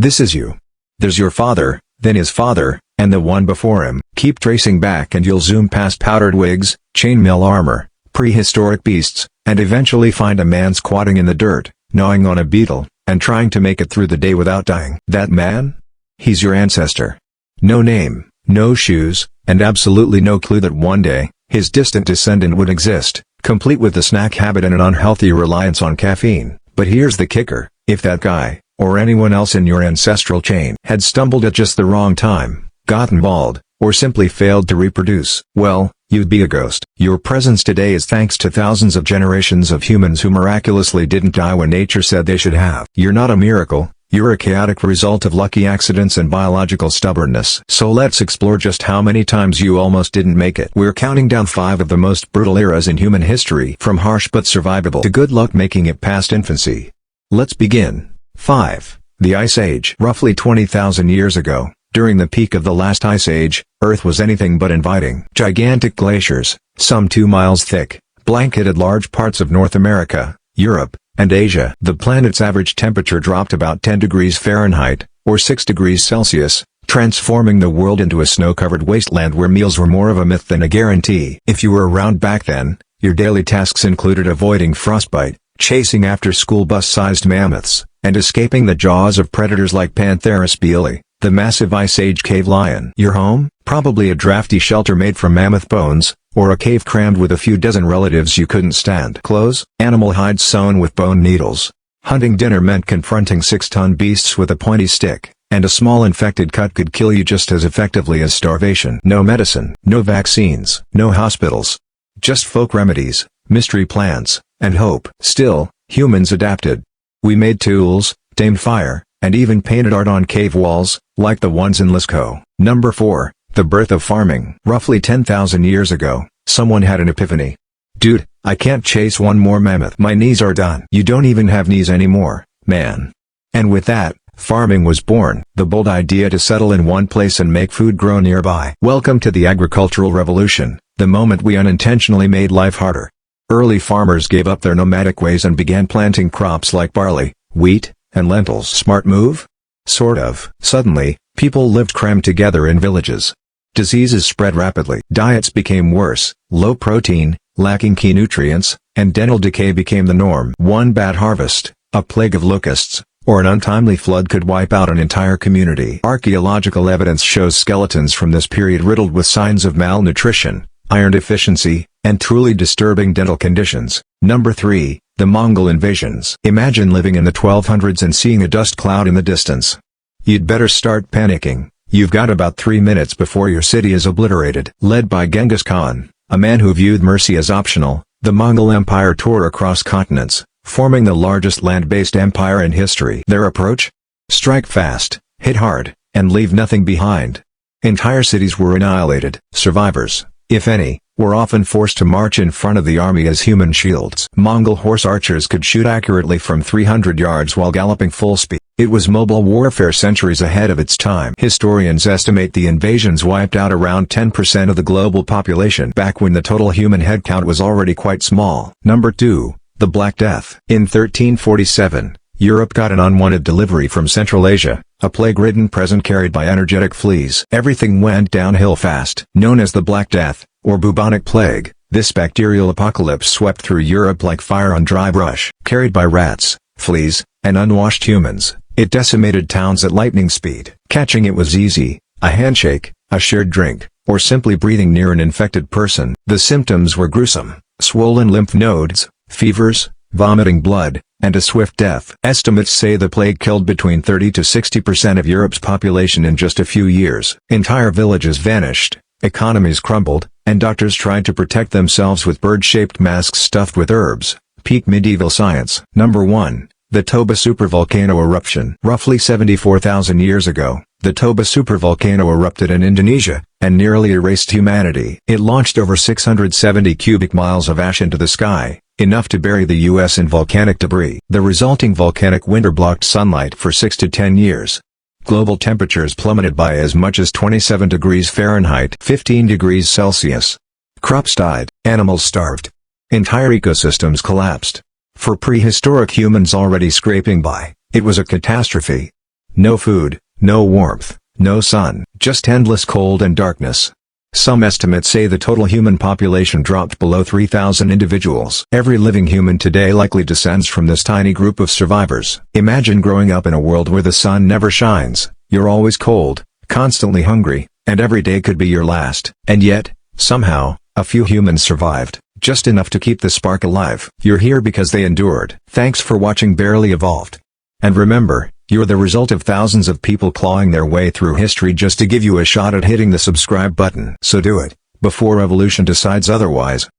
This is you. There's your father, then his father, and the one before him. Keep tracing back and you'll zoom past powdered wigs, chainmail armor, prehistoric beasts, and eventually find a man squatting in the dirt, gnawing on a beetle, and trying to make it through the day without dying. That man? He's your ancestor. No name, no shoes, and absolutely no clue that one day, his distant descendant would exist, complete with a snack habit and an unhealthy reliance on caffeine. But here's the kicker: if that guy, or anyone else in your ancestral chain, had stumbled at just the wrong time, gotten bald, or simply failed to reproduce, well, you'd be a ghost. Your presence today is thanks to thousands of generations of humans who miraculously didn't die when nature said they should have. You're not a miracle, you're a chaotic result of lucky accidents and biological stubbornness. So let's explore just how many times you almost didn't make it. We're counting down 5 of the most brutal eras in human history, from harsh but survivable to good luck making it past infancy. Let's begin. 5. The Ice Age. Roughly 20,000 years ago, during the peak of the last ice age, Earth was anything but inviting. Gigantic glaciers, some 2 miles thick, blanketed large parts of North America, Europe, and Asia. The planet's average temperature dropped about 10 degrees Fahrenheit, or 6 degrees Celsius, transforming the world into a snow-covered wasteland where meals were more of a myth than a guarantee. If you were around back then, your daily tasks included avoiding frostbite, chasing after school bus-sized mammoths, and escaping the jaws of predators like Panthera spieli, the massive Ice Age cave lion. Your home? Probably a drafty shelter made from mammoth bones, or a cave crammed with a few dozen relatives you couldn't stand. Clothes? Animal hides sewn with bone needles. Hunting dinner meant confronting 6-ton beasts with a pointy stick, and a small infected cut could kill you just as effectively as starvation. No medicine, no vaccines, no hospitals. Just folk remedies, mystery plants, and hope. Still, humans adapted. We made tools, tamed fire, and even painted art on cave walls, like the ones in Lascaux. Number 4. The birth of farming. Roughly 10,000 years ago, someone had an epiphany. Dude, I can't chase one more mammoth. My knees are done. You don't even have knees anymore, man. And with that, farming was born. The bold idea to settle in one place and make food grow nearby. Welcome to the agricultural revolution, the moment we unintentionally made life harder. Early farmers gave up their nomadic ways and began planting crops like barley, wheat, and lentils. Smart move? Sort of. Suddenly, people lived crammed together in villages. Diseases spread rapidly. Diets became worse, low protein, lacking key nutrients, and dental decay became the norm. One bad harvest, a plague of locusts, or an untimely flood could wipe out an entire community. Archaeological evidence shows skeletons from this period riddled with signs of malnutrition, iron deficiency, and truly disturbing dental conditions. Number 3. The Mongol Invasions. Imagine living in the 1200s and seeing a dust cloud in the distance. You'd better start panicking. You've got about 3 minutes before your city is obliterated. Led by Genghis Khan, a man who viewed mercy as optional, the Mongol Empire tore across continents, forming the largest land-based empire in history. Their approach? Strike fast, hit hard, and leave nothing behind. Entire cities were annihilated. Survivors, if any, were often forced to march in front of the army as human shields. Mongol horse archers could shoot accurately from 300 yards while galloping full speed. It was mobile warfare centuries ahead of its time. Historians estimate the invasions wiped out around 10% of the global population back when the total human headcount was already quite small. Number 2. The Black Death. In 1347, Europe got an unwanted delivery from Central Asia, a plague-ridden present carried by energetic fleas. Everything went downhill fast. Known as the Black Death, or bubonic plague, this bacterial apocalypse swept through Europe like fire on dry brush. Carried by rats, fleas, and unwashed humans, it decimated towns at lightning speed. Catching it was easy: a handshake, a shared drink, or simply breathing near an infected person. The symptoms were gruesome: swollen lymph nodes, fevers, vomiting blood, and a swift death. Estimates say the plague killed between 30 to 60% of Europe's population in just a few years. Entire villages vanished, economies crumbled, and doctors tried to protect themselves with bird-shaped masks stuffed with herbs. Peak medieval science. Number 1. The Toba supervolcano eruption. Roughly 74,000 years ago, the Toba supervolcano erupted in Indonesia, and nearly erased humanity. It launched over 670 cubic miles of ash into the sky, enough to bury the U.S. in volcanic debris. The resulting volcanic winter blocked sunlight for 6 to 10 years. Global temperatures plummeted by as much as 27 degrees Fahrenheit, 15 degrees Celsius. Crops died, animals starved. Entire ecosystems collapsed. For prehistoric humans already scraping by, it was a catastrophe. No food, no warmth, no sun, just endless cold and darkness. Some estimates say the total human population dropped below 3,000 individuals. Every living human today likely descends from this tiny group of survivors. Imagine growing up in a world where the sun never shines, you're always cold, constantly hungry, and every day could be your last. And yet, somehow, a few humans survived, just enough to keep the spark alive. You're here because they endured. Thanks for watching Barely Evolved. And remember, you're the result of thousands of people clawing their way through history just to give you a shot at hitting the subscribe button. So do it, before evolution decides otherwise.